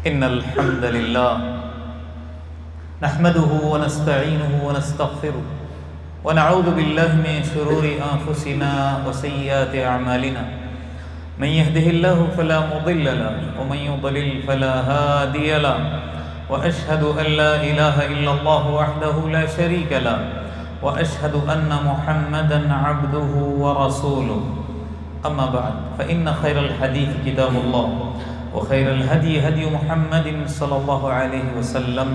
إن الحمد لله نحمده ونستعينه ونستغفره ونعوذ بالله من شرور أنفسنا وسيئات أعمالنا من يهده الله فلا مضل له ومن يضلل فلا هادي له وأشهد أن لا إله إلا الله وحده لا شريك له وأشهد أن محمدا عبده ورسوله أما بعد فإن خير الحديث كتاب الله وخير الهدي هدي محمد صلى الله عليه وسلم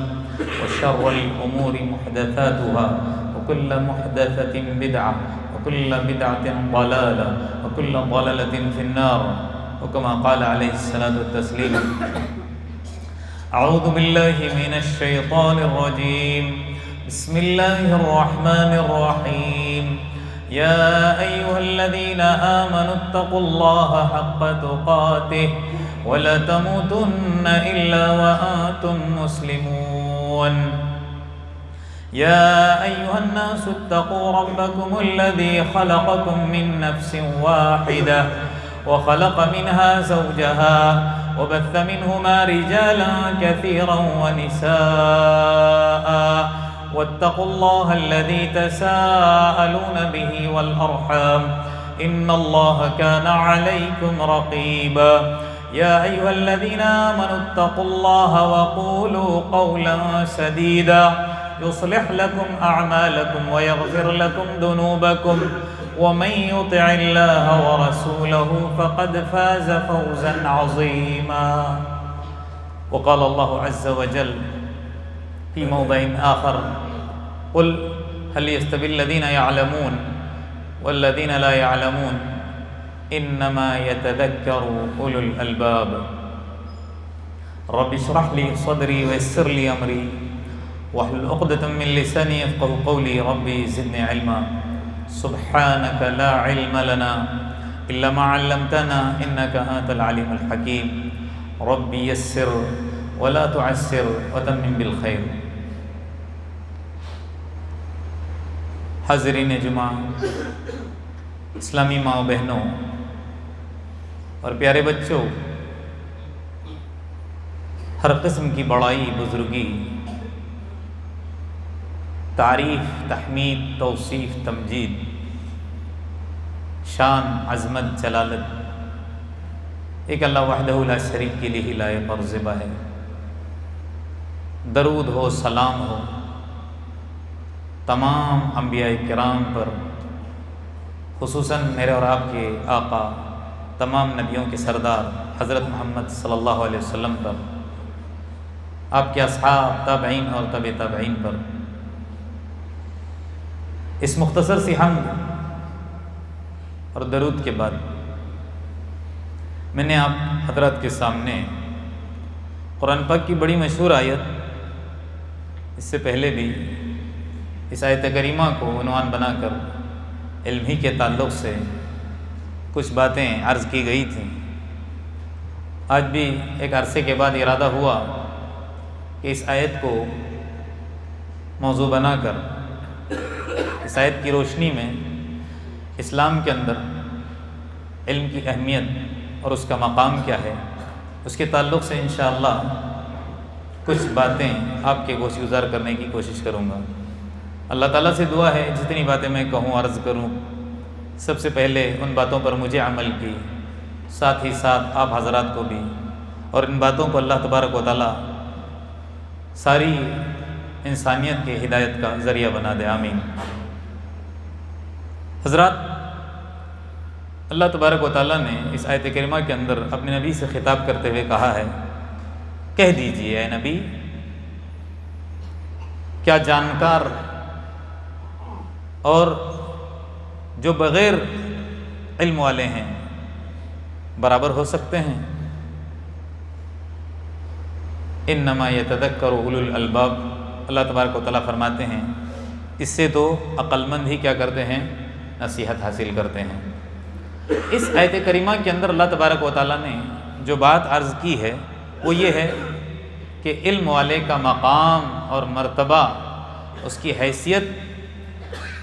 وشر الأمور محدثاتها وكل محدثة بدعة وكل بدعة ضلالة وكل ضلالة في النار وكما قال عليه الصلاة والتسليم أعوذ بالله من الشيطان الرجيم بسم الله الرحمن الرحيم يا أيها الذين آمنوا اتقوا الله حق تقاته ولا تموتن إلا وأنتم مسلمون يا أيها الناس اتقوا ربكم الذي خلقكم من نفس واحدة وخلق منها زوجها وبث منهما رجالا كثيرا ونساء واتقوا الله الذي تساءلون به والأرحام إن الله كان عليكم رقيبا يا أيها الذين آمنوا اتقوا الله وقولوا قولا سديدا يصلح لكم أعمالكم ويغفر لكم ذنوبكم ومن يطع الله ورسوله فقد فاز فوزا عظيما وقال الله عز وجل في موضع آخر قل هل يستوي الذين يعلمون والذين لا يعلمون إنما يتذكر أولو الألباب رب اشرح لي صدري ويسر لي أمري واحلل عقدة من لساني يفقهوا قولي ربي زدني علما سبحانك لا علم لنا إلا ما علمتنا إنك أنت العليم الحكيم ربي يسر ولا تعسر وتمم بالخير حاضرین جمعہ، اسلامی ماں و بہنوں اور پیارے بچوں، ہر قسم کی بڑائی، بزرگی، تعریف، تحمید، توصیف، تمجید، شان، عظمت، جلالت ایک اللہ وحدہ لا شریک کے لیے ہی لائق اور زیبا ہے۔ درود ہو، سلام ہو تمام انبیاء کرام پر، خصوصاً میرے اور آپ کے آقا، تمام نبیوں کے سردار حضرت محمد صلی اللہ علیہ وسلم پر، آپ کے اصحاب، تابعین اور تبع تابعین پر۔ اس مختصر سی حمد اور درود کے بعد میں نے آپ حضرات کے سامنے قرآن پاک کی بڑی مشہور آیت، اس سے پہلے بھی اس آیت کریمہ کو عنوان بنا کر علم ہی کے تعلق سے کچھ باتیں عرض کی گئی تھیں۔ آج بھی ایک عرصے کے بعد ارادہ ہوا کہ اس آیت کو موضوع بنا کر اس آیت کی روشنی میں اسلام کے اندر علم کی اہمیت اور اس کا مقام کیا ہے، اس کے تعلق سے انشاءاللہ کچھ باتیں آپ کے گوش گزار کرنے کی کوشش کروں گا۔ اللہ تعالیٰ سے دعا ہے جتنی باتیں میں کہوں، عرض کروں، سب سے پہلے ان باتوں پر مجھے عمل کی، ساتھ ہی ساتھ آپ حضرات کو بھی، اور ان باتوں کو اللہ تبارک و تعالیٰ ساری انسانیت کے ہدایت کا ذریعہ بنا دے، آمین۔ حضرات، اللہ تبارک و تعالیٰ نے اس آیت کریمہ کے اندر اپنے نبی سے خطاب کرتے ہوئے کہا ہے، کہہ دیجئے اے نبی، کیا جانکار اور جو بغیر علم والے ہیں برابر ہو سکتے ہیں؟ انما یتذکر اولو الالباب، اللہ تبارک و تعالیٰ فرماتے ہیں اس سے تو عقل مند ہی کیا کرتے ہیں؟ نصیحت حاصل کرتے ہیں۔ اس آیت کریمہ کے اندر اللہ تبارک و تعالیٰ نے جو بات عرض کی ہے وہ یہ ہے کہ علم والے کا مقام اور مرتبہ، اس کی حیثیت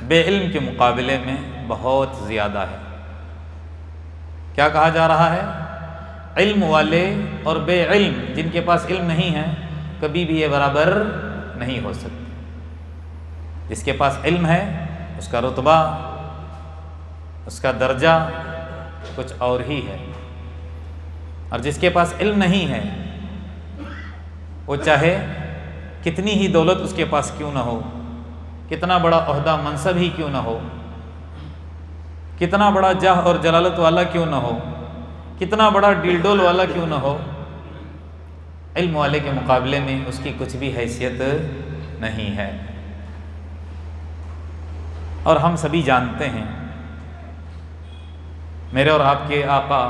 بے علم کے مقابلے میں بہت زیادہ ہے۔ کیا کہا جا رہا ہے علم والے اور بے علم جن کے پاس علم نہیں ہے کبھی بھی یہ برابر نہیں ہو سکتے۔ جس کے پاس علم ہے اس کا رتبہ، اس کا درجہ کچھ اور ہی ہے، اور جس کے پاس علم نہیں ہے وہ چاہے کتنی ہی دولت اس کے پاس کیوں نہ ہو، کتنا بڑا عہدہ منصب ہی کیوں نہ ہو، کتنا بڑا جاہ اور جلالت والا کیوں نہ ہو، کتنا بڑا ڈیل ڈول والا کیوں نہ ہو، علم والے کے مقابلے میں اس کی کچھ بھی حیثیت نہیں ہے۔ اور ہم سبھی جانتے ہیں، میرے اور آپ کے آقا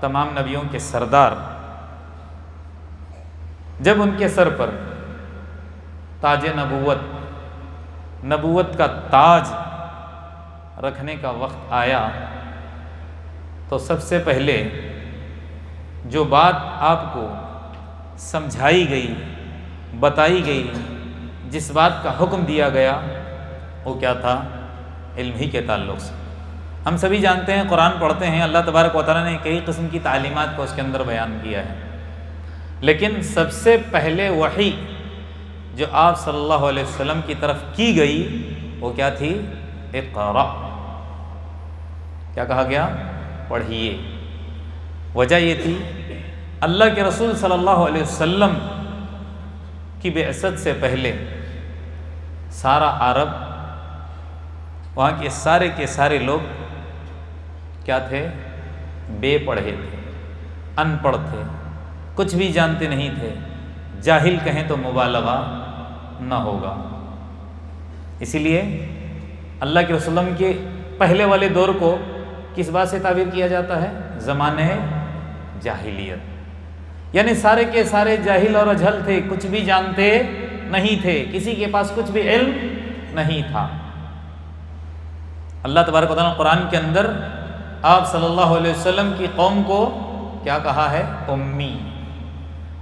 تمام نبیوں کے سردار جب ان کے سر پر تاج نبوت کا تاج رکھنے کا وقت آیا تو سب سے پہلے جو بات آپ کو سمجھائی گئی، بتائی گئی، جس بات کا حکم دیا گیا وہ کیا تھا؟ علم ہی کے تعلق سے۔ ہم سبھی جانتے ہیں، قرآن پڑھتے ہیں، اللہ تبارک و تعالیٰ نے کئی قسم کی تعلیمات کو اس کے اندر بیان کیا ہے، لیکن سب سے پہلے وحی جو آپ صلی اللہ علیہ وسلم کی طرف کی گئی وہ کیا تھی؟ اقرأ۔ کیا کہا گیا؟ پڑھیے۔ وجہ یہ تھی اللہ کے رسول صلی اللہ علیہ وسلم کی بعثت سے پہلے سارا عرب، وہاں کے سارے لوگ کیا تھے؟ بے پڑھے تھے، ان پڑھ تھے، کچھ بھی جانتے نہیں تھے، جاہل کہیں تو مبالغہ نہ ہوگا۔ اسی لیے اللہ کے رسول کے پہلے والے دور کو کس بات سے تعبیر کیا جاتا ہے؟ زمانے جاہلیت، یعنی سارے کے سارے جاہل اور اجہل تھے، کچھ بھی جانتے نہیں تھے، کسی کے پاس کچھ بھی علم نہیں تھا۔ اللہ تبارک و تعالیٰ نے قرآن کے اندر آپ صلی اللہ علیہ وسلم کی قوم کو کیا کہا ہے؟ امی۔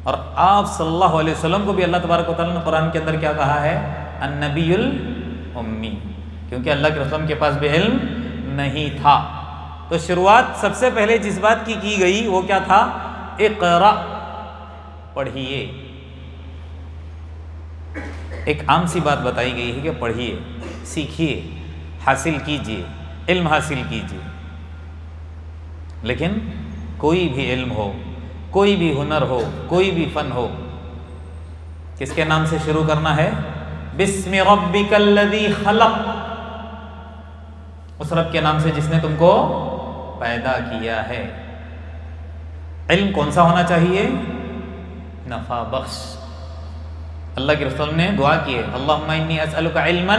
اور آپ صلی اللہ علیہ وسلم کو بھی اللہ تبارک و تعالیٰ نے قرآن کے اندر کیا کہا ہے؟ النبی الامی، کیونکہ اللہ کے رسول کے پاس بھی علم نہیں تھا۔ تو شروعات سب سے پہلے جس بات کی گئی وہ کیا تھا؟ اقرأ، پڑھیے۔ ایک عام سی بات بتائی گئی ہے کہ پڑھیے، سیکھیے، حاصل کیجیے، علم حاصل کیجیے، لیکن کوئی بھی علم ہو، کوئی بھی ہنر ہو، کوئی بھی فن ہو، کس کے نام سے شروع کرنا ہے؟ بسم ربک الذی خلق، اس رب کے نام سے جس نے تم کو پیدا کیا ہے۔ علم کون سا ہونا چاہیے؟ نفع بخش۔ اللہ کے رسول نے دعا کی ہے، اللہم انی اسألک علما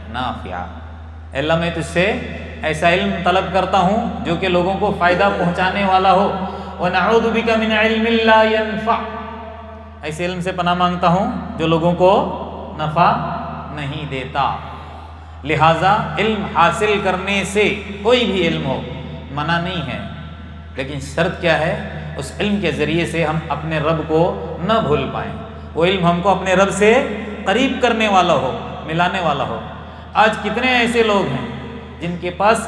نافعا، اللہ میں تجھ سے ایسا علم طلب کرتا ہوں جو کہ لوگوں کو فائدہ پہنچانے والا ہو، وَنَعُوذُ بِكَ مِنْ عِلْمٍ لَا يَنْفَعُ، ایسے علم سے پناہ مانگتا ہوں جو لوگوں کو نفع نہیں دیتا۔ لہٰذا علم حاصل کرنے سے کوئی بھی علم ہو منع نہیں ہے، لیکن شرط کیا ہے؟ اس علم کے ذریعے سے ہم اپنے رب کو نہ بھول پائیں، وہ علم ہم کو اپنے رب سے قریب کرنے والا ہو، ملانے والا ہو۔ آج کتنے ایسے لوگ ہیں جن کے پاس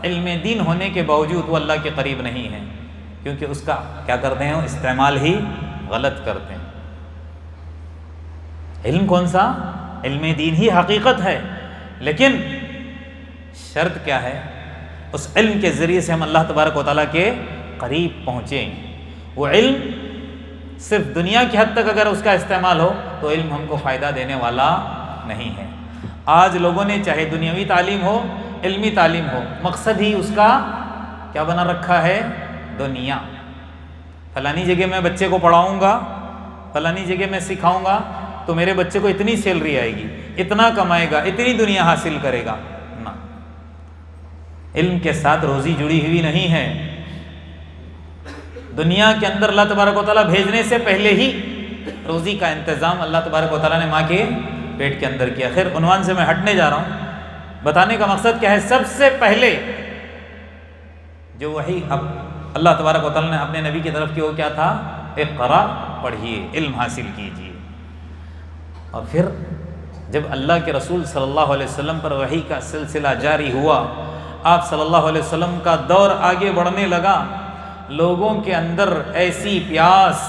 علم دین ہونے کے باوجود وہ اللہ کے قریب نہیں ہیں، کیونکہ اس کا کیا کرتے ہیں؟ استعمال ہی غلط کرتے ہیں۔ علم کون سا؟ علم دین ہی حقیقت ہے، لیکن شرط کیا ہے؟ اس علم کے ذریعے سے ہم اللہ تبارک و تعالیٰ کے قریب پہنچیں۔ وہ علم صرف دنیا کی حد تک اگر اس کا استعمال ہو تو علم ہم کو فائدہ دینے والا نہیں ہے۔ آج لوگوں نے چاہے دنیاوی تعلیم ہو، علمی تعلیم ہو، مقصد ہی اس کا کیا بنا رکھا ہے؟ دنیا۔ فلانی جگہ میں بچے کو پڑھاؤں گا، فلانی جگہ میں سکھاؤں گا تو میرے بچے کو اتنی سیلری آئے گی، اتنا کمائے گا، اتنی دنیا حاصل کرے گا۔ نہ، علم کے ساتھ روزی جڑی ہوئی نہیں ہے۔ دنیا کے اندر اللہ تبارک و تعالیٰ بھیجنے سے پہلے ہی روزی کا انتظام اللہ تبارک و تعالیٰ نے ماں کے پیٹ کے اندر کیا۔ خیر، عنوان سے میں ہٹنے جا رہا ہوں، بتانے کا مقصد کیا ہے؟ سب سے پہلے جو وحی اب اللہ تبارک و تعالیٰ نے اپنے نبی کی طرف کی وہ کیا تھا؟ اقرأ، پڑھیے، علم حاصل کیجیے۔ اور پھر جب اللہ کے رسول صلی اللہ علیہ وسلم پر وحی کا سلسلہ جاری ہوا، آپ صلی اللہ علیہ وسلم کا دور آگے بڑھنے لگا، لوگوں کے اندر ایسی پیاس،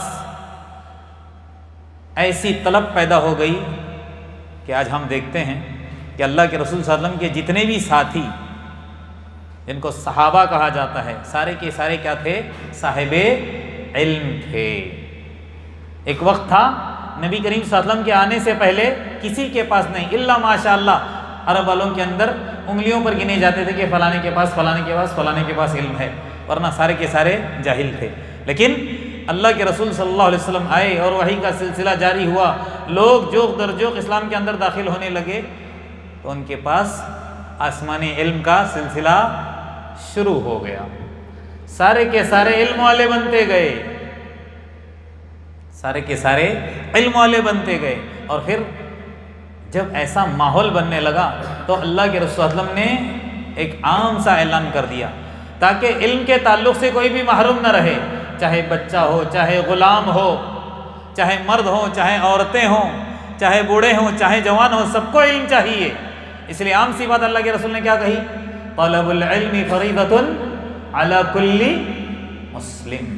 ایسی طلب پیدا ہو گئی کہ آج ہم دیکھتے ہیں کہ اللہ کے رسول صلی اللہ علیہ وسلم کے جتنے بھی ساتھی، جن کو صحابہ کہا جاتا ہے، سارے کے سارے کیا تھے؟ صاحب علم تھے۔ ایک وقت تھا نبی کریم صلی اللہ علیہ وسلم کے آنے سے پہلے کسی کے پاس نہیں، الا ماشاء اللہ عرب والوں کے اندر انگلیوں پر گنے جاتے تھے کہ فلانے کے پاس فلانے کے پاس فلانے کے پاس علم ہے، ورنہ سارے کے سارے جاہل تھے۔ لیکن اللہ کے رسول صلی اللہ علیہ وسلم آئے اور وحی کا سلسلہ جاری ہوا، لوگ جوق در جوق اسلام کے اندر داخل ہونے لگے، تو ان کے پاس آسمانی علم کا سلسلہ شروع ہو گیا، سارے کے سارے علم والے بنتے گئے، سارے کے سارے علم والے بنتے گئے۔ اور پھر جب ایسا ماحول بننے لگا تو اللہ کے رسول صلی اللہ علیہ وسلم نے ایک عام سا اعلان کر دیا تاکہ علم کے تعلق سے کوئی بھی محروم نہ رہے، چاہے بچہ ہو، چاہے غلام ہو، چاہے مرد ہو، چاہے عورتیں ہوں، چاہے بوڑھے ہوں، چاہے جوان ہوں، سب کو علم چاہیے۔ اس لیے عام سی بات اللہ کے رسول نے کیا کہی؟ طلب العلم فریضۃ علی کل مسلم۔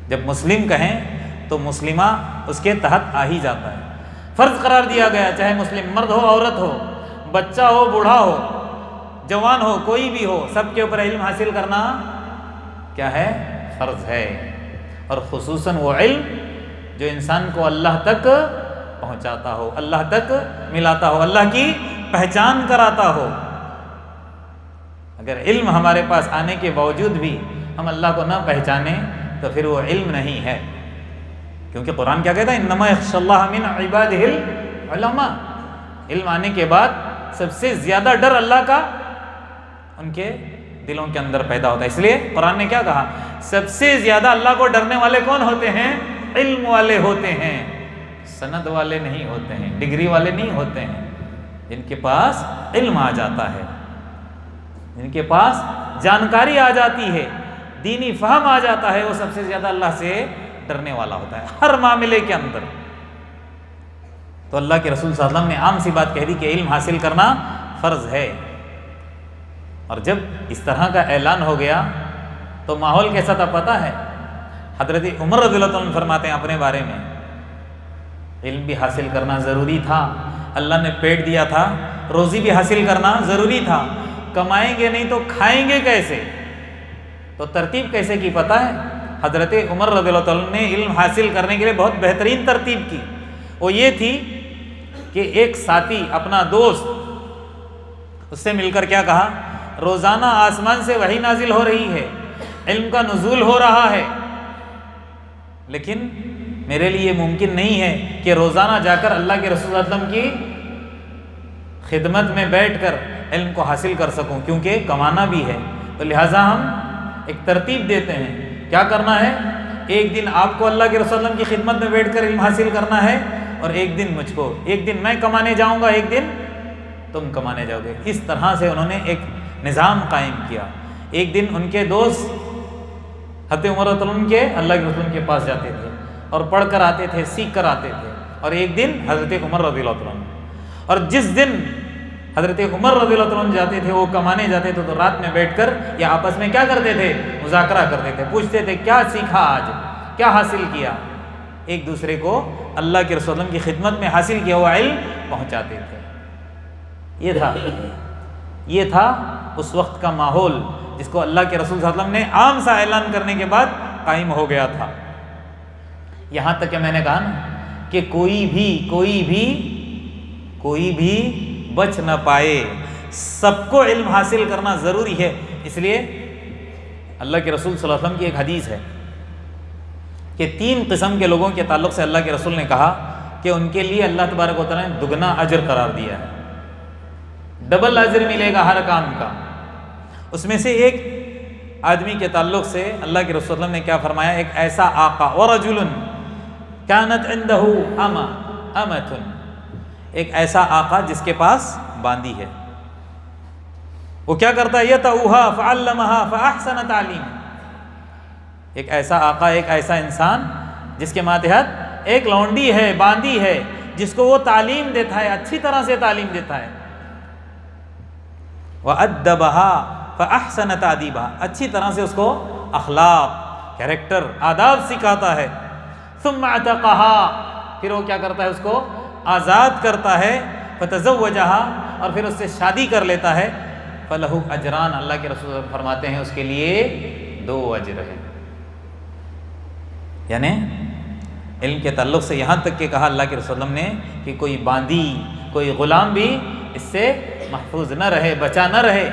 جب مسلم کہیں تو مسلمہ اس کے تحت آ ہی جاتا ہے، فرض قرار دیا گیا، چاہے مسلم مرد ہو، عورت ہو، بچہ ہو، بوڑھا ہو، جوان ہو، کوئی بھی ہو، سب کے اوپر علم حاصل کرنا کیا ہے؟ فرض ہے۔ اور خصوصاً وہ علم جو انسان کو اللہ تک پہنچاتا ہو، اللہ تک ملاتا ہو، اللہ کی پہچان کراتا ہو۔ اگر علم ہمارے پاس آنے کے باوجود بھی ہم اللہ کو نہ پہچانیں تو پھر وہ علم نہیں ہے، کیونکہ قرآن کیا کہتا ہے؟ انما یخشی اللہ من عبادہ العلماء۔ علم آنے کے بعد سب سے زیادہ ڈر اللہ کا ان کے دلوں کے اندر پیدا ہوتا ہے۔ اس لیے قرآن نے کیا کہا؟ سب سے زیادہ اللہ کو ڈرنے والے کون ہوتے ہیں؟ علم والے ہوتے ہیں، سند والے نہیں ہوتے ہیں، ڈگری والے نہیں ہوتے ہیں، جن کے پاس علم آ جاتا ہے، جن کے پاس جانکاری آ جاتی ہے، دینی فہم آ جاتا ہے، وہ سب سے زیادہ اللہ سے ڈرنے والا ہوتا ہے ہر معاملے کے اندر۔ تو اللہ کے رسول صلی اللہ علیہ وسلم نے عام سی بات کہہ دی کہ علم حاصل کرنا فرض ہے۔ اور جب اس طرح کا اعلان ہو گیا تو ماحول کیسا تھا پتہ ہے؟ حضرت عمر رضی اللہ عنہ فرماتے ہیں اپنے بارے میں، علم بھی حاصل کرنا ضروری تھا، اللہ نے پیٹ دیا تھا، روزی بھی حاصل کرنا ضروری تھا، کمائیں گے نہیں تو کھائیں گے کیسے؟ تو ترتیب کیسے کی پتہ ہے؟ حضرت عمر رضی اللہ عنہ نے علم حاصل کرنے کے لیے بہت بہترین ترتیب کی، وہ یہ تھی کہ ایک ساتھی اپنا دوست، اس سے مل کر کیا کہا؟ روزانہ آسمان سے وحی نازل ہو رہی ہے، علم کا نزول ہو رہا ہے، لیکن میرے لیے ممکن نہیں ہے کہ روزانہ جا کر اللہ کے رسول صلی اللہ علیہ وسلم کی خدمت میں بیٹھ کر علم کو حاصل کر سکوں، کیونکہ کمانا بھی ہے۔ تو لہٰذا ہم ایک ترتیب دیتے ہیں، کیا کرنا ہے؟ ایک دن آپ کو اللہ کے رسول صلی اللہ علیہ وسلم کی خدمت میں بیٹھ کر علم حاصل کرنا ہے، اور ایک دن مجھ کو، ایک دن میں کمانے جاؤں گا، ایک دن تم کمانے جاؤ گے۔ اس طرح سے انہوں نے ایک نظام قائم کیا۔ ایک دن ان کے دوست حضرت عمر رضی اللہ عنہ کے اللہ کے رسول کے پاس جاتے تھے اور پڑھ کر آتے تھے، سیکھ کر آتے تھے، اور ایک دن حضرت عمر رضی اللہ عنہ۔ اور جس دن حضرت عمر رضی اللہ عنہ جاتے تھے، وہ کمانے جاتے تھے، تو رات میں بیٹھ کر یا آپس میں کیا کرتے تھے؟ مذاکرہ کرتے تھے، پوچھتے تھے کیا سیکھا آج، کیا حاصل کیا، ایک دوسرے کو اللہ کے رسول صلی اللہ علیہ وسلم کی خدمت میں حاصل کیا ہوا علم پہنچاتے تھے۔ یہ تھا اس وقت کا ماحول جس کو اللہ کے رسول صلی اللہ علیہ وسلم نے عام سا اعلان کرنے کے بعد قائم ہو گیا تھا۔ یہاں تک کہ میں نے کہا نا کہ کوئی بھی بچ نہ پائے، سب کو علم حاصل کرنا ضروری ہے۔ اس لیے اللہ کے رسول صلی اللہ علیہ وسلم کی ایک حدیث ہے کہ 3 قسم کے لوگوں کے تعلق سے اللہ کے رسول نے کہا کہ ان کے لیے اللہ تبارک و تعالیٰ نے دگنا اجر قرار دیا ہے، ڈبل اجر ملے گا ہر کام کا۔ اس میں سے ایک آدمی کے تعلق سے اللہ کے رسول صلی اللہ علیہ وسلم نے کیا فرمایا؟ ایک ایسا آقا، ورجل کانت عنده امۃ، ایک ایسا آقا جس کے پاس باندی ہے، وہ کیا کرتا ہے؟ یتعوها فعلمها فاحسن تعلیم۔ ایک ایسا آقا، ایک ایسا انسان جس کے ماتحت ایک لونڈی ہے، باندی ہے، جس کو وہ تعلیم دیتا ہے، اچھی طرح سے تعلیم دیتا ہے۔ وَأَدَّبَهَا فَأَحْسَنَ تَأْدِيبَهَا، اچھی طرح سے اس کو اخلاق، کیریکٹر، آداب سکھاتا ہے. ثم اعتقها، پھر وہ کیا کرتا ہے؟ اس کو آزاد کرتا ہے. فتزوجها، اور پھر اس سے شادی کر لیتا ہے. فلہ اجران، اللہ کے رسول فرماتے ہیں اس کے لیے 2 اجر ہے. یعنی علم کے تعلق سے یہاں تک کہ کہا اللہ کے رسول نے کہ کوئی باندی، کوئی غلام بھی اس سے محفوظ نہ رہے، بچا نہ رہے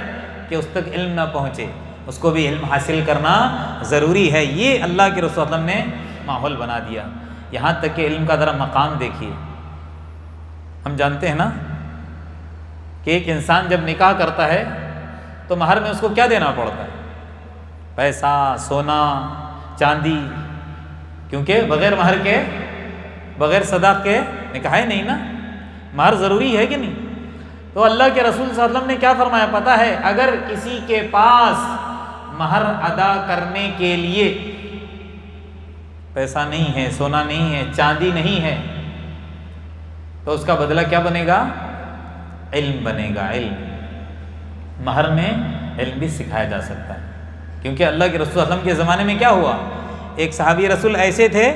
کہ اس تک علم نہ پہنچے، اس کو بھی علم حاصل کرنا ضروری ہے. یہ اللہ کے رسول نے ماحول بنا دیا. یہاں تک کہ علم کا ذرا مقام دیکھیے. ہم جانتے ہیں نا کہ ایک انسان جب نکاح کرتا ہے تو مہر میں اس کو کیا دینا پڑتا ہے؟ پیسہ، سونا، چاندی، کیونکہ بغیر مہر کے، بغیر صداق کے نکاح ہی نہیں نا. مہر ضروری ہے کہ نہیں؟ تو اللہ کے رسول صلی اللہ علیہ وسلم نے کیا فرمایا پتہ ہے؟ اگر کسی کے پاس مہر ادا کرنے کے لیے پیسہ نہیں ہے، سونا نہیں ہے، چاندی نہیں ہے، تو اس کا بدلہ کیا بنے گا؟ علم بنے گا. علم، مہر میں علم بھی سکھایا جا سکتا ہے. کیونکہ اللہ کے رسول صلی اللہ علیہ وسلم کے زمانے میں کیا ہوا؟ ایک صحابی رسول ایسے تھے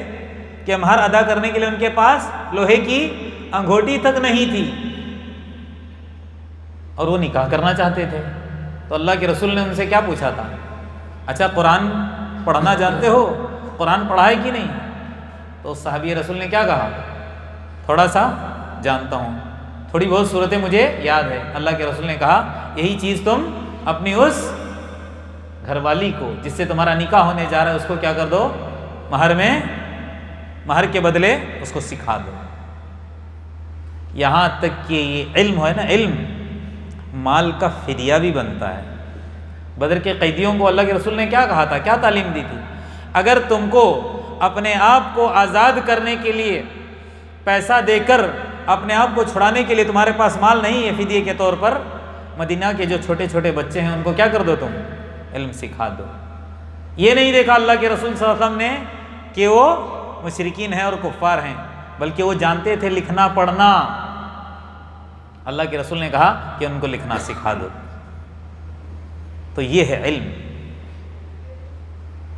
کہ مہر ادا کرنے کے لیے ان کے پاس لوہے کی انگوٹھی تک نہیں تھی اور وہ نکاح کرنا چاہتے تھے. تو اللہ کے رسول نے ان سے کیا پوچھا تھا؟ اچھا قرآن پڑھنا جانتے ہو؟ قرآن پڑھا ہے کہ نہیں؟ تو صحابی رسول نے کیا کہا؟ تھوڑا سا جانتا ہوں، تھوڑی بہت صورتیں مجھے یاد ہے. اللہ کے رسول نے کہا یہی چیز تم اپنی اس گھر والی کو جس سے تمہارا نکاح ہونے جا رہا ہے اس کو کیا کر دو؟ مہر میں، مہر کے بدلے اس کو سکھا دو. یہاں تک کہ یہ علم ہے نا، علم مال کا فدیہ بھی بنتا ہے. بدر کے قیدیوں کو اللہ کے رسول نے کیا کہا تھا؟ کیا تعلیم دی تھی؟ اگر تم کو اپنے آپ کو آزاد کرنے کے لیے پیسہ دے کر اپنے آپ کو چھڑانے کے لیے تمہارے پاس مال نہیں ہے فدیے کے طور پر، مدینہ کے جو چھوٹے چھوٹے بچے ہیں ان کو کیا کر دو؟ تم علم سکھا دو. یہ نہیں دیکھا اللہ کے رسول صلی اللہ علیہ وسلم نے کہ وہ مشرکین ہیں اور کفار ہیں، بلکہ وہ جانتے تھے لکھنا پڑھنا. اللہ کے رسول نے کہا کہ ان کو لکھنا سکھا دو. تو یہ ہے علم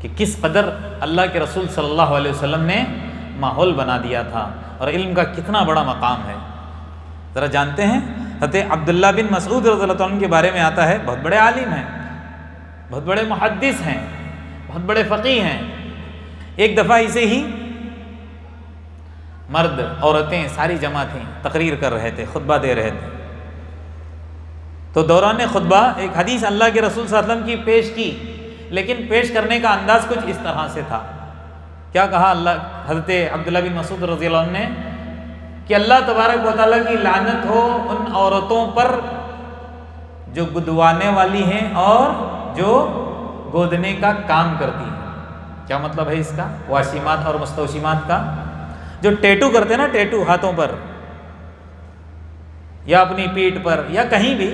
کہ کس قدر اللہ کے رسول صلی اللہ علیہ وسلم نے ماحول بنا دیا تھا اور علم کا کتنا بڑا مقام ہے. ذرا جانتے ہیں حضرت عبداللہ بن مسعود رضی اللہ عنہ کے بارے میں آتا ہے، بہت بڑے عالم ہیں، بہت بڑے محدث ہیں، بہت بڑے فقیہ ہیں. ایک دفعہ اسے ہی مرد، عورتیں ساری جمع تھیں، تقریر کر رہے تھے، خطبہ دے رہے تھے. تو دوران خطبہ ایک حدیث اللہ کے رسول صلی اللہ علیہ وسلم کی پیش کی، لیکن پیش کرنے کا انداز کچھ اس طرح سے تھا. کیا کہا حضرت عبداللہ بن مسعود رضی اللہ عنہ نے کہ اللہ تبارک و تعالیٰ کی لعنت ہو ان عورتوں پر جو گدوانے والی ہیں اور جو گودنے کا کام کرتی ہیں. کیا مطلب ہے اس کا؟ واشیمات اور مستوشیمات کا. جو ٹیٹو کرتے ہیں نا، ٹیٹو ہاتھوں پر یا اپنی پیٹھ پر یا کہیں بھی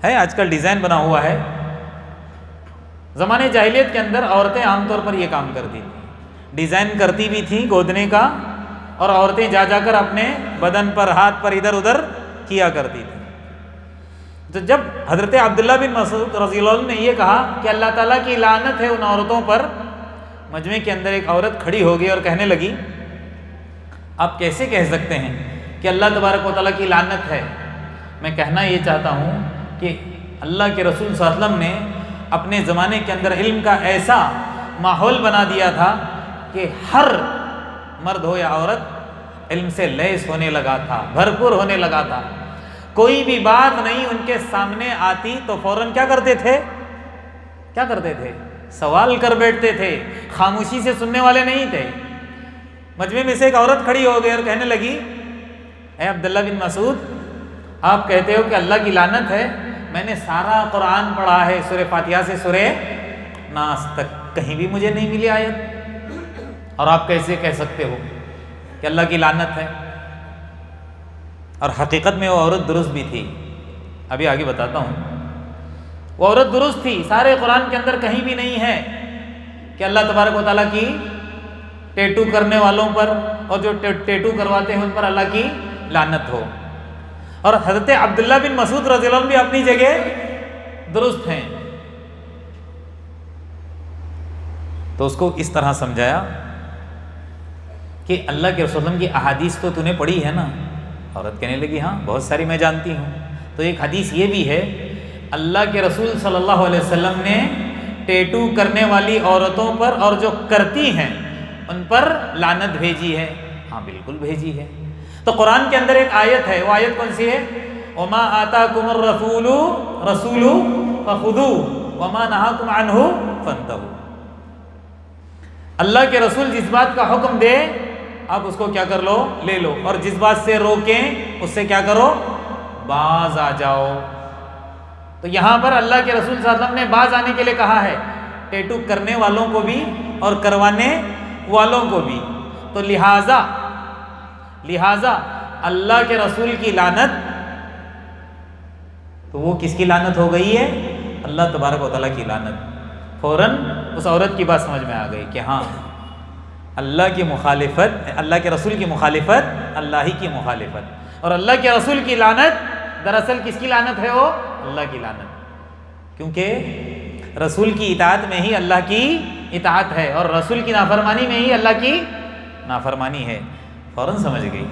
ہے، آج کل ڈیزائن بنا ہوا ہے. زمانے جاہلیت کے اندر عورتیں عام طور پر یہ کام کرتی تھیں، ڈیزائن کرتی بھی تھیں گودنے کا، اور عورتیں جا جا کر اپنے بدن پر، ہاتھ پر ادھر ادھر کیا کرتی تھیں. تو جب حضرت عبداللہ بن مسعود رضی اللہ عنہ نے یہ کہا کہ اللہ تعالیٰ کی لعنت ہے ان عورتوں پر، مجمع کے اندر ایک عورت کھڑی ہو گئی اور کہنے لگی آپ کیسے کہہ سکتے ہیں کہ اللہ تبارک و تعالیٰ کی لعنت ہے؟ میں کہنا یہ چاہتا ہوں کہ اللہ کے رسول صلی اللہ علیہ وسلم نے اپنے زمانے کے اندر علم کا ایسا ماحول بنا دیا تھا کہ ہر مرد ہو یا عورت علم سے لیس ہونے لگا تھا، بھرپور ہونے لگا تھا. کوئی بھی بات نہیں ان کے سامنے آتی تو فوراً کیا کرتے تھے؟ کیا کرتے تھے؟ سوال کر بیٹھتے تھے، خاموشی سے سننے والے نہیں تھے. مجمع میں سے ایک عورت کھڑی ہو گئی اور کہنے لگی اے عبداللہ بن مسعود، آپ کہتے ہو کہ اللہ کی لعنت ہے، میں نے سارا قرآن پڑھا ہے، سورہ فاتحہ سے سورہ ناس تک، کہیں بھی مجھے نہیں ملی آیت، اور آپ کیسے کہہ سکتے ہو کہ اللہ کی لعنت ہے؟ اور حقیقت میں وہ عورت درست بھی تھی. ابھی آگے بتاتا ہوں. وہ عورت درست تھی. سارے قرآن کے اندر کہیں بھی نہیں ہے کہ اللہ تبارک و تعالیٰ کی ٹیٹو کرنے والوں پر اور جو ٹیٹو کرواتے ہیں ان پر اللہ کی لعنت ہو. اور حضرت عبداللہ بن مسعود رضی اللہ عنہ بھی اپنی جگہ درست ہیں. تو اس کو اس طرح سمجھایا کہ اللہ کے رسول کی احادیث تو نے پڑھی ہے نا؟ عورت کہنے لگی ہاں بہت ساری میں جانتی ہوں۔ تو ایک حدیث یہ بھی ہے، اللہ کے رسول صلی اللہ علیہ وسلم نے ٹیٹو کرنے والی عورتوں پر اور جو کرتی ہیں ان پر لعنت بھیجی ہے۔ ہاں بالکل بھیجی ہے۔ تو قرآن کے اندر ایک آیت ہے، وہ آیت کون سی ہے؟ وَمَا آتَاكُمُ الرَّسُولُ فَخُذُوهُ وَمَا نَهَاكُمْ عَنْهُ فَانْتَهُوا۔ اللہ کے رسول جس بات کا حکم دے آپ اس کو کیا کر لو؟ لے لو، اور جس بات سے روکیں اس سے کیا کرو؟ باز آ جاؤ۔ تو یہاں پر اللہ کے رسول صلی اللہ علیہ وسلم نے باز آنے کے لیے کہا ہے، ٹیٹو کرنے والوں کو بھی اور کروانے والوں کو بھی۔ تو لہٰذا اللہ کے رسول کی لعنت، تو وہ کس کی لعنت ہو گئی ہے؟ اللہ تبارک و تعالیٰ کی لعنت۔ فوراً اس عورت کی بات سمجھ میں آ گئی کہ ہاں اللہ کی مخالفت، اللہ کے رسول کی مخالفت اللہ ہی کی مخالفت، اور اللہ کے رسول کی لعنت دراصل کس کی لعنت ہے؟ وہ اللہ کی لعنت، کیونکہ رسول کی اطاعت میں ہی اللہ کی اطاعت ہے اور رسول کی نافرمانی میں ہی اللہ کی نافرمانی ہے۔ فوراً سمجھ گئی۔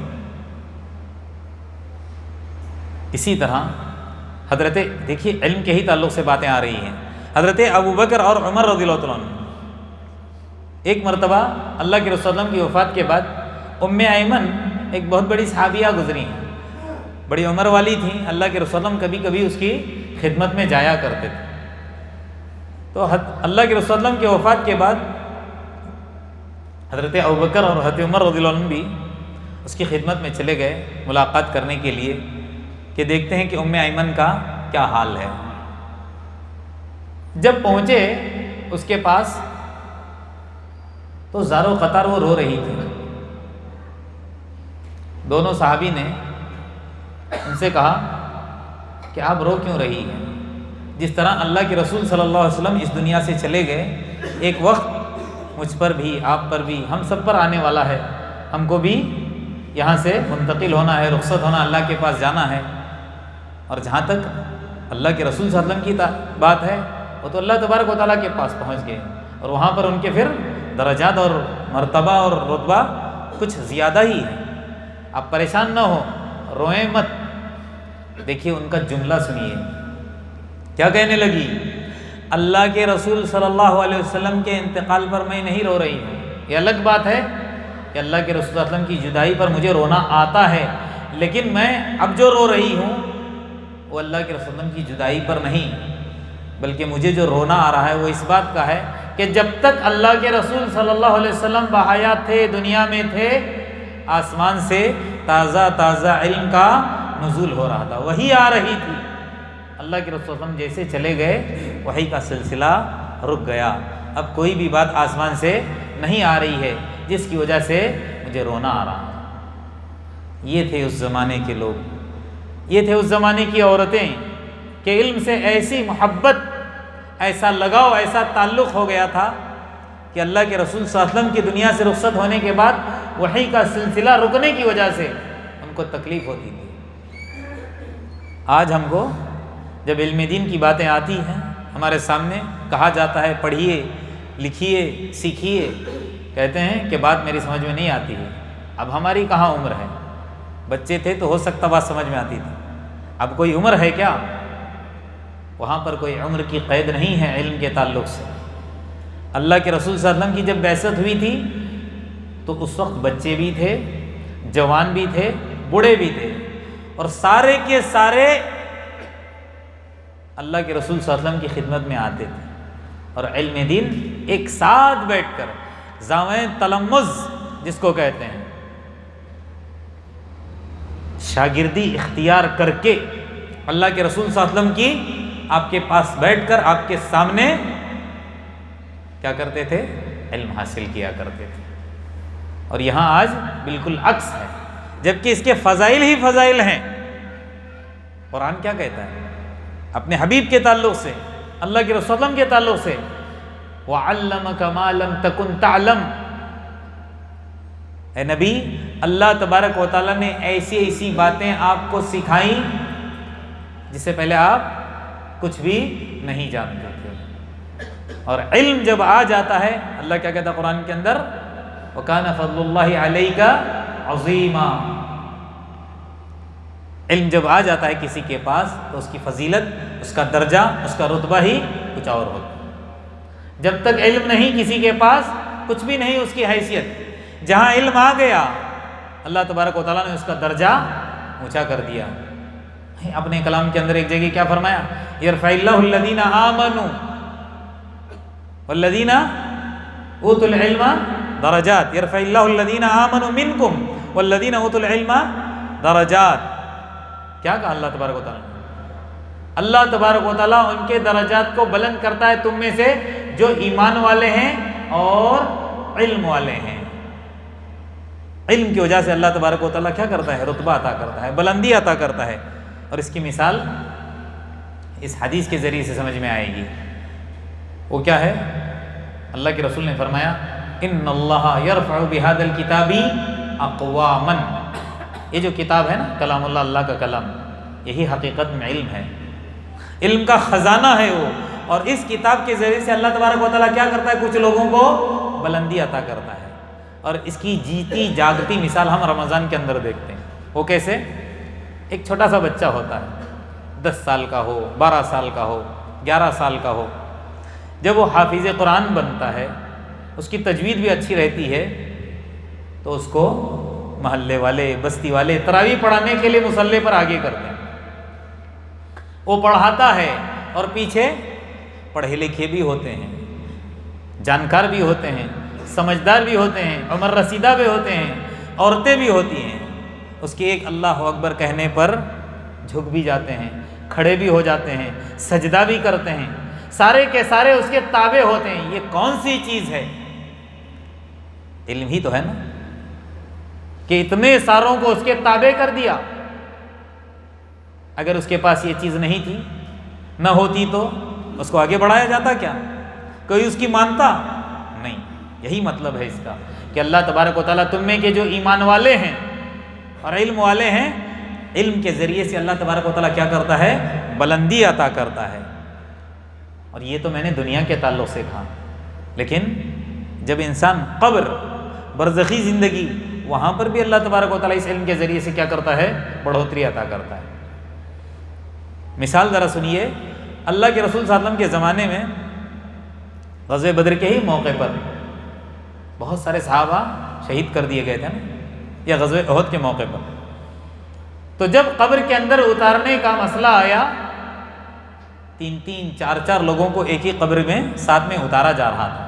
اسی طرح حضرت، دیکھیے علم کے ہی تعلق سے باتیں آ رہی ہیں، حضرت ابو بکر اور عمر رضی اللہ عنہ، ایک مرتبہ اللہ کے رسول صلی اللہ علیہ وسلم کی وفات کے بعد ایمن ایک بہت بڑی صحابیہ گزری ہیں، بڑی عمر والی تھیں، اللہ کے رسول صلی اللہ علیہ وسلم کبھی کبھی اس کی خدمت میں جایا کرتے تھے۔ تو اللہ کے رسول صلی اللہ علیہ وسلم کی وفات کے بعد حضرت ابوبکر اور حضرت عمر رضی اللہ عنہ بھی اس کی خدمت میں چلے گئے ملاقات کرنے کے لیے کہ دیکھتے ہیں کہ ایمن کا کیا حال ہے۔ جب پہنچے اس کے پاس تو زارو قطار وہ رو رہی تھی۔ دونوں صحابی نے ان سے کہا کہ آپ رو کیوں رہی ہیں؟ جس طرح اللہ کے رسول صلی اللہ علیہ وسلم اس دنیا سے چلے گئے، ایک وقت مجھ پر بھی، آپ پر بھی، ہم سب پر آنے والا ہے، ہم کو بھی یہاں سے منتقل ہونا ہے، رخصت ہونا، اللہ کے پاس جانا ہے۔ اور جہاں تک اللہ کے رسول صلی اللہ علیہ وسلم کی بات ہے، وہ تو اللہ تبارک و تعالیٰ کے پاس پہنچ گئے، اور وہاں پر ان کے پھر درجات اور مرتبہ اور رتبہ کچھ زیادہ ہی ہے۔ آپ پریشان نہ ہو، روئیں مت۔ دیکھیے ان کا جملہ سنیے، کیا کہنے لگی؟ اللہ کے رسول صلی اللہ علیہ وسلم کے انتقال پر میں نہیں رو رہی ہوں۔ یہ الگ بات ہے کہ اللہ کے رسول صلی اللہ علیہ وسلم کی جدائی پر مجھے رونا آتا ہے، لیکن میں اب جو رو رہی ہوں وہ اللہ کے رسول صلی اللہ علیہ وسلم کی جدائی پر نہیں، بلکہ مجھے جو رونا آ رہا ہے وہ اس بات کا ہے کہ جب تک اللہ کے رسول صلی اللہ علیہ وسلم بحیات تھے، دنیا میں تھے، آسمان سے تازہ تازہ علم کا نزول ہو رہا تھا، وحی آ رہی تھی۔ اللہ کے رسول صلی اللہ علیہ وسلم جیسے چلے گئے وحی کا سلسلہ رک گیا، اب کوئی بھی بات آسمان سے نہیں آ رہی ہے جس کی وجہ سے مجھے رونا آ رہا ہے۔ یہ تھے اس زمانے کے لوگ، یہ تھے اس زمانے کی عورتیں کہ علم سے ایسی محبت، ایسا لگاؤ، ایسا تعلق ہو گیا تھا کہ اللہ کے رسول صلی اللہ علیہ وسلم کی دنیا سے رخصت ہونے کے بعد وحی کا سلسلہ رکنے کی وجہ سے ان کو تکلیف ہوتی تھی۔ آج ہم کو جب علم دین کی باتیں آتی ہیں ہمارے سامنے، کہا جاتا ہے پڑھیے، لکھیے، سیکھیے، کہتے ہیں کہ بات میری سمجھ میں نہیں آتی ہے۔ اب ہماری کہاں عمر ہے؟ بچے تھے تو ہو سکتا بات سمجھ میں آتی تھی، اب کوئی عمر ہے کیا؟ وہاں پر کوئی عمر کی قید نہیں ہے علم کے تعلق سے۔ اللہ کے رسول صلی اللہ علیہ وسلم کی جب بعثت ہوئی تھی تو اس وقت بچے بھی تھے، جوان بھی تھے، بوڑھے بھی تھے، اور سارے کے سارے اللہ کے رسول صلی اللہ علیہ وسلم کی خدمت میں آتے تھے، اور علم دین ایک ساتھ بیٹھ کر زاویہ تلمذ جس کو کہتے ہیں، شاگردی اختیار کر کے اللہ کے رسول صلی اللہ علیہ وسلم کی آپ کے پاس بیٹھ کر آپ کے سامنے کیا کرتے تھے؟ علم حاصل کیا کرتے تھے۔ اور یہاں آج بالکل عکس ہے، جبکہ اس کے فضائل ہی فضائل ہیں۔ قرآن کیا کہتا ہے اپنے حبیب کے تعلق سے، اللہ کے رسول صلی اللہ علیہ وسلم کے تعلق سے؟ وَعَلَّمَكَ مَا لَمْ تَكُنْ تَعْلَمْ، اے نبی اللہ تبارک و تعالیٰ نے ایسی ایسی باتیں آپ کو سکھائیں جس سے پہلے آپ کچھ بھی نہیں جانتے تھے۔ اور علم جب آ جاتا ہے، اللہ کیا کہتا ہے قرآن کے اندر؟ وَكَانَ فَضْلُ اللَّهِ عَلَيْكَ عَظِيمًا۔ علم جب آ جاتا ہے کسی کے پاس تو اس کی فضیلت، اس کا درجہ، اس کا رتبہ ہی کچھ اور ہوتا ہے۔ جب تک علم نہیں کسی کے پاس، کچھ بھی نہیں اس کی حیثیت۔ جہاں علم آ گیا، اللہ تبارک و تعالیٰ نے اس کا درجہ اونچا کر دیا۔ اپنے کلام کے اندر ایک جگہ کیا فرمایا؟ یرفع اللہ الذین آمنوا والذین اوتوا العلم درجات، یرفع اللہ الذین آمنوا منکم والذین اوتوا العلم درجات۔ کیا کہا اللہ تبارک و تعالیٰ نے؟ اللہ تبارک و تعالیٰ ان کے درجات کو بلند کرتا ہے تم میں سے جو ایمان والے ہیں اور علم والے ہیں۔ علم کی وجہ سے اللہ تبارک و تعالیٰ کیا کرتا ہے؟ رتبہ عطا کرتا ہے، بلندی عطا کرتا ہے۔ اور اس کی مثال اس حدیث کے ذریعے سے سمجھ میں آئے گی۔ وہ کیا ہے؟ اللہ کے رسول نے فرمایا ان اللہ یرفع بہذا الکتاب اقواما۔ یہ جو کتاب ہے نا، کلام اللہ، اللہ کا کلام، یہی حقیقت میں علم ہے، علم کا خزانہ ہے وہ۔ اور اس کتاب کے ذریعے سے اللہ تبارک و تعالیٰ کیا کرتا ہے؟ کچھ لوگوں کو بلندی عطا کرتا ہے۔ اور اس کی جیتی جاگتی مثال ہم رمضان کے اندر دیکھتے ہیں۔ وہ کیسے؟ ایک چھوٹا سا بچہ ہوتا ہے، 10 سال کا ہو، 12 سال کا ہو، 11 سال کا ہو، جب وہ حافظ قرآن بنتا ہے، اس کی تجوید بھی اچھی رہتی ہے، تو اس کو محلے والے، بستی والے تراویح پڑھانے کے لیے مصلی پر آگے کرتے ہیں۔ وہ پڑھاتا ہے اور پیچھے پڑھے لکھے بھی ہوتے ہیں، جانکار بھی ہوتے ہیں، سمجھدار بھی ہوتے ہیں، عمر رسیدہ بھی ہوتے ہیں، عورتیں بھی ہوتی ہیں۔ اس کے ایک اللہ اکبر کہنے پر جھک بھی جاتے ہیں، کھڑے بھی ہو جاتے ہیں، سجدہ بھی کرتے ہیں، سارے کے سارے اس کے تابع ہوتے ہیں۔ یہ کون سی چیز ہے؟ علم ہی تو ہے نا، کہ اتنے ساروں کو اس کے تابع کر دیا۔ اگر اس کے پاس یہ چیز نہیں تھی، نہ ہوتی، تو اس کو آگے بڑھایا جاتا کیا؟ کوئی اس کی مانتا نہیں۔ یہی مطلب ہے اس کا کہ اللہ تبارک و تعالیٰ تم میں کے جو ایمان والے ہیں اور علم والے ہیں، علم کے ذریعے سے اللہ تبارک و تعالیٰ کیا کرتا ہے؟ بلندی عطا کرتا ہے۔ اور یہ تو میں نے دنیا کے تعلق سے کہا، لیکن جب انسان قبر، برزخی زندگی، وہاں پر بھی اللہ تبارک و تعالیٰ اس علم کے ذریعے سے کیا کرتا ہے؟ بڑھوتری عطا کرتا ہے۔ مثال ذرا سنیے، اللہ کے رسول صلی اللہ علیہ وسلم کے زمانے میں غزوہ بدر کے ہی موقع پر بہت سارے صحابہ شہید کر دیے گئے تھے نا، یا غزوہ احد کے موقع پر۔ تو جب قبر کے اندر اتارنے کا مسئلہ آیا، 3-3 4-4 لوگوں کو ایک ہی قبر میں ساتھ میں اتارا جا رہا تھا۔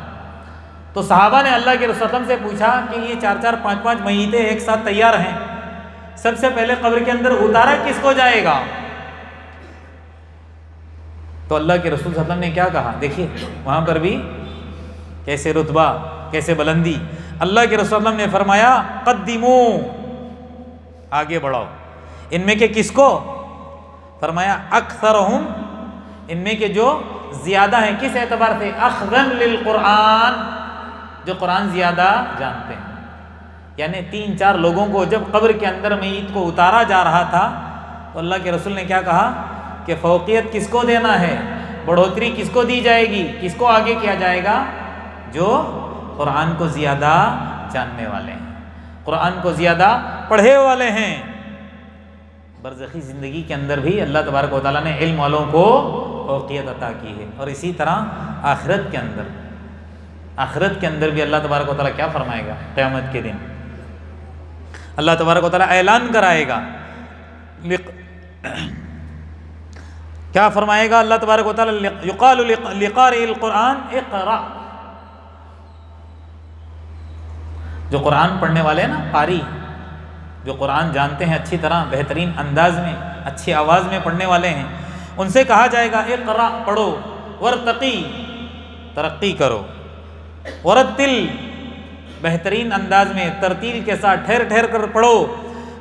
تو صحابہ نے اللہ کے رسول صلی اللہ علیہ وسلم سے پوچھا کہ یہ 4-4 5-5 میتیں ایک ساتھ تیار ہیں، سب سے پہلے قبر کے اندر اتارا کس کو جائے گا؟ تو اللہ کے رسول صلی اللہ علیہ وسلم نے کیا کہا؟ دیکھیے وہاں پر بھی کیسے رتبہ، کیسے بلندی۔ اللہ کے رسول صلی اللہ علیہ وسلم نے فرمایا قدموا، آگے بڑھاؤ۔ ان میں کے کس کو؟ فرمایا اکثرہم، ان میں کے جو زیادہ ہیں۔ کس اعتبار سے؟ اخذا للقرآن، جو قرآن زیادہ جانتے ہیں۔ یعنی 3-4 لوگوں کو جب قبر کے اندر میت کو اتارا جا رہا تھا تو اللہ کے رسول نے کیا کہا کہ فوقیت کس کو دینا ہے؟ بڑھوتری کس کو دی جائے گی؟ کس کو آگے کیا جائے گا؟ جو قرآن کو زیادہ جاننے والے ہیں، قرآن کو زیادہ پڑھے والے ہیں۔ برزخی زندگی کے اندر بھی اللہ تبارک و تعالیٰ نے علم والوں کو فوقیت عطا کی ہے۔ اور اسی طرح آخرت کے اندر بھی اللہ تبارک و تعالیٰ کیا فرمائے گا؟ قیامت کے دن اللہ تبارک و تعالیٰ اعلان کرائے گا، کیا فرمائے گا اللہ تبارک و تعالیٰ؟ یقال لقارئ القرآن اقرأ۔ جو قرآن پڑھنے والے ہیں نا، قاری، جو قرآن جانتے ہیں اچھی طرح، بہترین انداز میں، اچھی آواز میں پڑھنے والے ہیں، ان سے کہا جائے گا اقرأ، پڑھو، ورتقی، ترقی کرو، ورتل، بہترین انداز میں ترتیل کے ساتھ ٹھہر ٹھہر کر پڑھو،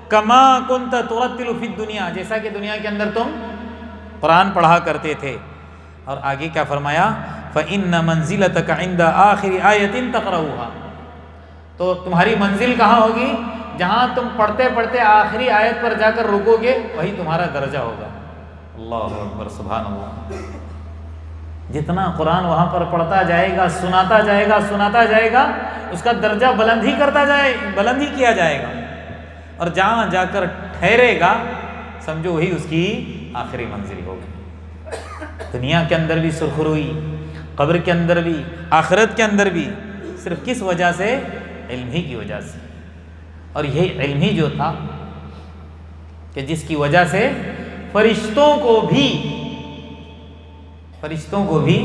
کما کنت ترتل فی الدنیا، جیسا کہ دنیا کے اندر تم قرآن پڑھا کرتے تھے۔ اور آگے کیا فرمایا؟ فإن منزلتک عند آخر آیۃ تقرؤها، تو تمہاری منزل کہاں ہوگی؟ جہاں تم پڑھتے پڑھتے آخری آیت پر جا کر رکو گے، وہی تمہارا درجہ ہوگا۔ اللہ اکبر، سبحان اللہ۔ جتنا قرآن وہاں پر پڑھتا جائے گا، سناتا جائے گا، اس کا درجہ بلند ہی کیا جائے گا، اور جہاں جا کر ٹھہرے گا سمجھو وہی اس کی آخری منزل ہوگی۔ دنیا کے اندر بھی سرخروئی، قبر کے اندر بھی، آخرت کے اندر بھی، صرف کس وجہ سے؟ علم ہی کی وجہ سے۔ اور یہ علم ہی جو تھا کہ جس کی وجہ سے فرشتوں کو بھی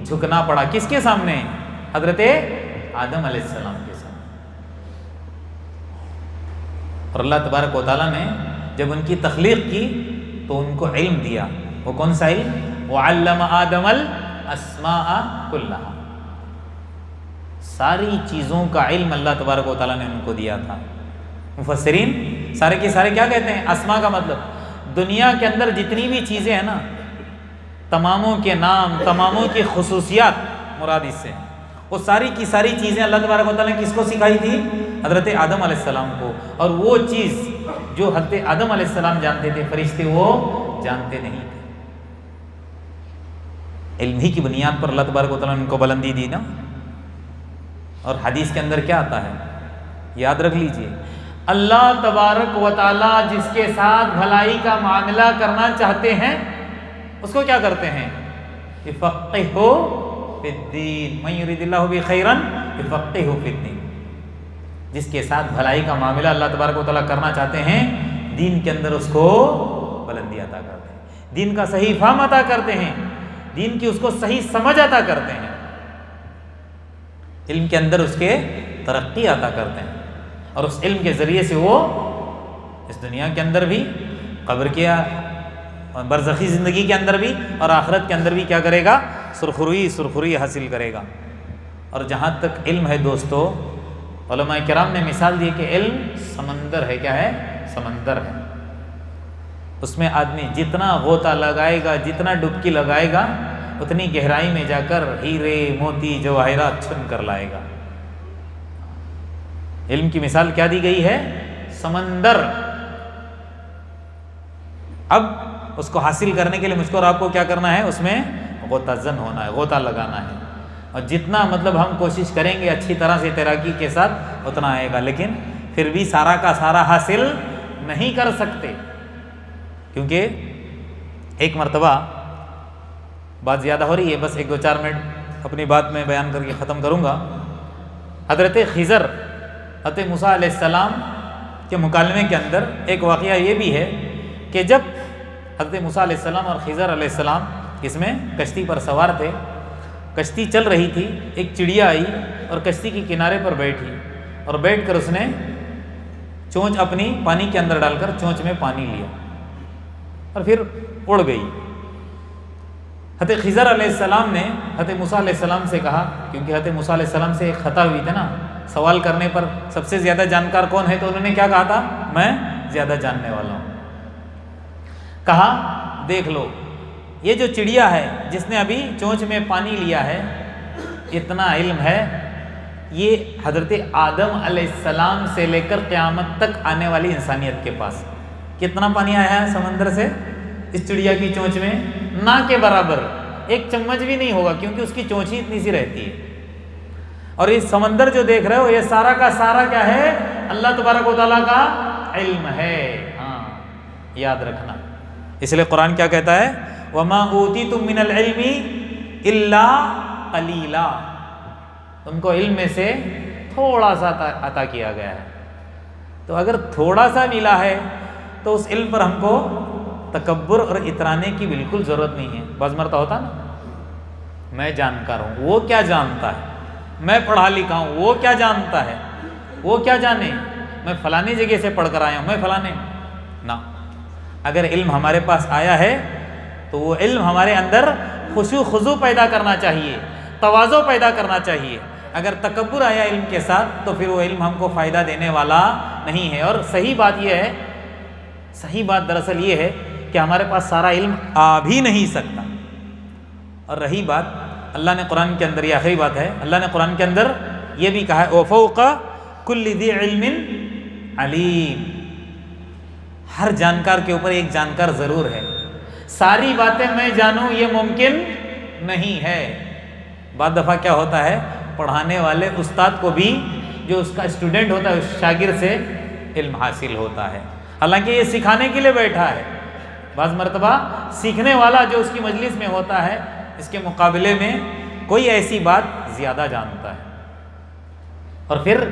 جھکنا پڑا، کس کے سامنے؟ حضرت آدم علیہ السلام کے سامنے۔ اور اللہ تبارک و تعالیٰ نے جب ان کی تخلیق کی تو ان کو علم دیا، وہ کون سا علم؟ وَعَلَّمَ آدَمَ الْأَسْمَاءَ كُلَّهَا، ساری چیزوں کا علم اللہ تبارک و تعالیٰ نے ان کو دیا تھا۔ مفسرین سارے کے سارے کیا کہتے ہیں؟ اسماء کا مطلب دنیا کے اندر جتنی بھی چیزیں ہیں نا، تماموں کے نام، تماموں کی خصوصیات مراد اس سے، وہ ساری کی ساری چیزیں اللہ تبارک و تعالیٰ نے کس کو سکھائی تھی؟ حضرت آدم علیہ السلام کو۔ اور وہ چیز جو حضرت آدم علیہ السلام جانتے تھے، فرشتے وہ جانتے نہیں تھے۔ علم ہی کی بنیاد پر اللہ تبارک و تعالیٰ نے ان کو بلندی دی نا۔ اور حدیث کے اندر کیا آتا ہے؟ یاد رکھ لیجئے، اللہ تبارک و تعالیٰ جس کے ساتھ بھلائی کا معاملہ کرنا چاہتے ہیں اس کو کیا کرتے ہیں؟ یفقہہ فی الدین، من یرید اللہ بہ خیرا یفقہہ فی الدین۔ جس کے ساتھ بھلائی کا معاملہ اللہ تبارک و تعالیٰ کرنا چاہتے ہیں، دین کے اندر اس کو بلندی عطا کرتے ہیں، دین کا صحیح فہم عطا کرتے ہیں، دین کی اس کو صحیح سمجھ عطا کرتے ہیں، علم کے اندر اس کے ترقی عطا کرتے ہیں، اور اس علم کے ذریعے سے وہ اس دنیا کے اندر بھی، قبر کے برزخی زندگی کے اندر بھی، اور آخرت کے اندر بھی کیا کرے گا؟ سرخروئی حاصل کرے گا۔ اور جہاں تک علم ہے دوستو، علماء کرام نے مثال دی کہ علم سمندر ہے۔ کیا ہے؟ سمندر ہے۔ اس میں آدمی جتنا غوطہ لگائے گا، جتنا ڈبکی لگائے گا، اتنی گہرائی میں جا کر ہیرے، موتی، جواہرات چھن کر لائے گا۔ علم کی مثال کیا دی گئی ہے؟ سمندر۔ اب اس کو حاصل کرنے کے لیے مجھ کو اور آپ کو کیا کرنا ہے؟ اس میں غوطہ زن ہونا ہے، غوطہ لگانا ہے، اور جتنا ہم کوشش کریں گے اچھی طرح سے تیراکی کے ساتھ اتنا آئے گا، لیکن پھر بھی سارا کا سارا حاصل نہیں کر سکتے، کیونکہ ایک مرتبہ بات زیادہ ہو رہی ہے، بس 1-2-4 منٹ اپنی بات میں بیان کر کے ختم کروں گا۔ حضرت خضر، حضرت موسیٰ علیہ السلام کے مکالمے کے اندر ایک واقعہ یہ بھی ہے کہ جب حضرت موسیٰ علیہ السلام اور خضر علیہ السلام اس میں کشتی پر سوار تھے، کشتی چل رہی تھی، ایک چڑیا آئی اور کشتی کے کنارے پر بیٹھی، اور بیٹھ کر اس نے چونچ اپنی پانی کے اندر ڈال کر چونچ میں پانی لیا اور پھر اڑ گئی۔ حضرت خضر علیہ السلام نے حضرت موسیٰ علیہ السلام سے کہا، کیونکہ حضرت موسیٰ علیہ السلام سے ایک خطا ہوئی تھی نا، سوال کرنے پر سب سے زیادہ جانکار کون ہے؟ تو انہوں نے کیا کہا تھا؟ میں زیادہ جاننے والا ہوں۔ کہا دیکھ لو، یہ جو چڑیا ہے جس نے ابھی چونچ میں پانی لیا ہے، اتنا علم ہے، یہ حضرت آدم علیہ السلام سے لے کر قیامت تک آنے والی انسانیت کے پاس کتنا پانی آیا ہے سمندر سے اس چڑیا کی چونچ میں؟ نہ کے برابر، ایک چمچ بھی نہیں ہوگا، کیونکہ اس کی چونچ ہی اتنی سی رہتی ہے۔ اور یہ سمندر جو دیکھ رہے ہو، یہ سارا کا سارا کیا ہے؟ اللہ تبارک و تعالیٰ کا علم ہے۔ ہاں یاد رکھنا، اس لیے قرآن کیا کہتا ہے؟ وَمَا أُوتِيتُم مِّنَ الْعِلْمِ إِلَّا قَلِيلًا، تم کو علم میں سے تھوڑا سا عطا کیا گیا ہے۔ تو اگر تھوڑا سا ملا ہے تو اس علم پر ہم کو تکبر اور اترانے کی بالکل ضرورت نہیں ہے۔ بعض مرتبہ ہوتا نا، میں جانکار ہوں، وہ کیا جانتا ہے، میں پڑھا لکھا ہوں، وہ کیا جانتا ہے، وہ کیا جانے، میں فلانی جگہ سے پڑھ کر آیا ہوں، میں فلانے نہ۔ اگر علم ہمارے پاس آیا ہے تو وہ علم ہمارے اندر خشوع خضوع پیدا کرنا چاہیے، تواضع پیدا کرنا چاہیے۔ اگر تکبر آیا علم کے ساتھ تو پھر وہ علم ہم کو فائدہ دینے والا نہیں ہے۔ اور صحیح بات یہ ہے، صحیح بات دراصل یہ ہے کہ ہمارے پاس سارا علم آ بھی نہیں سکتا۔ اور رہی بات اللہ نے قرآن کے اندر، یہ آخری بات ہے، اللہ نے قرآن کے اندر یہ بھی کہا ہے وَفَوْقَ كُلِّ ذِي عِلْمٍ عَلِيمٍ، ہر جانکار کے اوپر ایک جانکار ضرور ہے۔ ساری باتیں میں جانوں یہ ممکن نہیں ہے۔ بعض دفعہ کیا ہوتا ہے، پڑھانے والے استاد کو بھی جو اس کا اسٹوڈنٹ ہوتا ہے اس شاگرد سے علم حاصل ہوتا ہے، حالانکہ یہ سکھانے کے لیے بیٹھا ہے۔ بعض مرتبہ سیکھنے والا جو اس کی مجلس میں ہوتا ہے اس کے مقابلے میں کوئی ایسی بات زیادہ جانتا ہے، اور پھر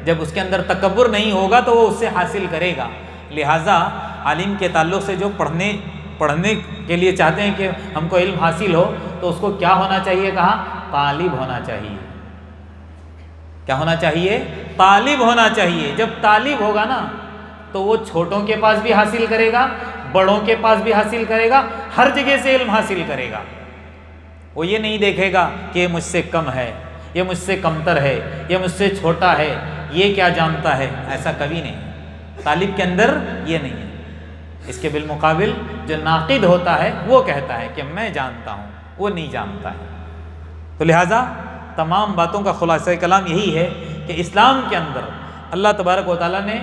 جب اس کے اندر تکبر نہیں ہوگا تو وہ اس سے حاصل کرے گا۔ لہٰذا عالم کے تعلق سے جو پڑھنے کے لیے چاہتے ہیں کہ ہم کو علم حاصل ہو، تو اس کو کیا ہونا چاہیے، کہا طالب ہونا چاہیے۔ کیا ہونا چاہیے؟ طالب ہونا چاہیے۔ جب طالب ہوگا نا تو وہ چھوٹوں کے پاس بھی حاصل کرے گا، بڑوں کے پاس بھی حاصل کرے گا، ہر جگہ سے علم حاصل کرے گا۔ وہ یہ نہیں دیکھے گا کہ یہ مجھ سے کم ہے، یہ مجھ سے کمتر ہے، یہ مجھ سے چھوٹا ہے، یہ کیا جانتا ہے، ایسا کبھی نہیں۔ طالب کے اندر یہ نہیں ہے۔ اس کے بالمقابل جو ناقد ہوتا ہے وہ کہتا ہے کہ میں جانتا ہوں، وہ نہیں جانتا ہے۔ تو لہٰذا تمام باتوں کا خلاصہ کلام یہی ہے کہ اسلام کے اندر اللہ تبارک و تعالیٰ نے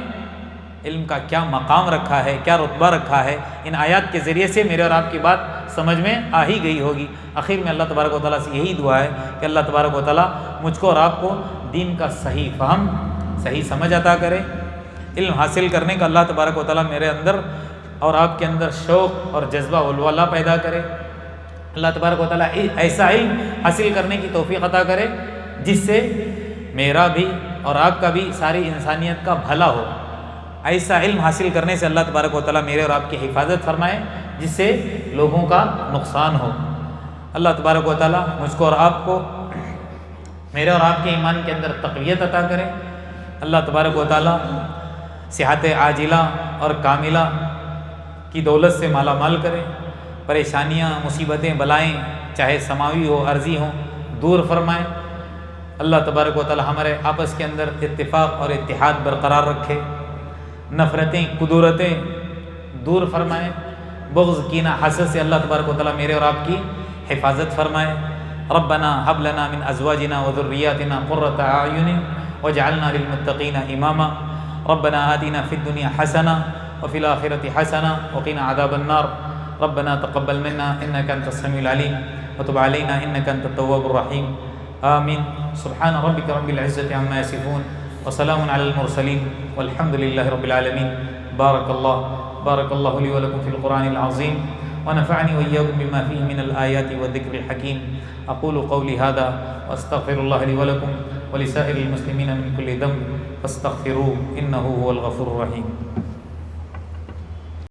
علم کا کیا مقام رکھا ہے، کیا رتبہ رکھا ہے، ان آیات کے ذریعے سے میرے اور آپ کی بات سمجھ میں آ ہی گئی ہوگی۔ آخر میں اللہ تبارک و تعالیٰ سے یہی دعا ہے کہ اللہ تبارک و تعالیٰ مجھ کو اور آپ کو دین کا صحیح فہم، صحیح سمجھ عطا کرے۔ علم حاصل کرنے کا اللہ تبارک و تعالیٰ میرے اندر اور آپ کے اندر شوق اور جذبہ ولولہ پیدا کرے۔ اللہ تبارک و تعالیٰ ایسا علم حاصل کرنے کی توفیق عطا کرے جس سے میرا بھی اور آپ کا بھی، ساری انسانیت کا بھلا ہو۔ ایسا علم حاصل کرنے سے اللہ تبارک و تعالیٰ میرے اور آپ کی حفاظت فرمائے جس سے لوگوں کا نقصان ہو۔ اللہ تبارک و تعالیٰ مجھ کو اور آپ کو میرے اور آپ کے ایمان کے اندر تقویت عطا کرے۔ اللہ تبارک و تعالیٰ صحت عاجلہ اور کاملہ کی دولت سے مالا مال کرے، پریشانیاں، مصیبتیں، بلائیں چاہے سماوی ہو عرضی ہوں دور فرمائے۔ اللہ تبارک و تعالیٰ ہمارے آپس کے اندر اتفاق اور اتحاد برقرار رکھے، نفرتیں، کدورتیں دور فرمائے، بغض، کینہ، حسد سے اللہ تبارک و تعالیٰ میرے اور آپ کی حفاظت فرمائے۔ ربنا هب لنا من ازواجنا وذرياتنا قرة اعين واجعلنا للمتقين اماما ربنا آتنا في الدنيا حسنة وفي الآخرة حسنة وقنا عذاب النار ربنا تقبل منا انك انت السميع العليم وتب علينا انك انت التواب الرحيم آمين سبحان ربك رب العزة عما يصفون وسلام على المرسلين والحمد لله رب العالمين بارك الله لي ولكم في القرآن العظيم ونفعني وإياكم بما فيه من الآيات والذكر الحكيم أقول قولي هذا وأستغفر الله لي ولكم ولسائر المسلمين من كل ذنب فاستغفروه إنه هو الغفور الرحيم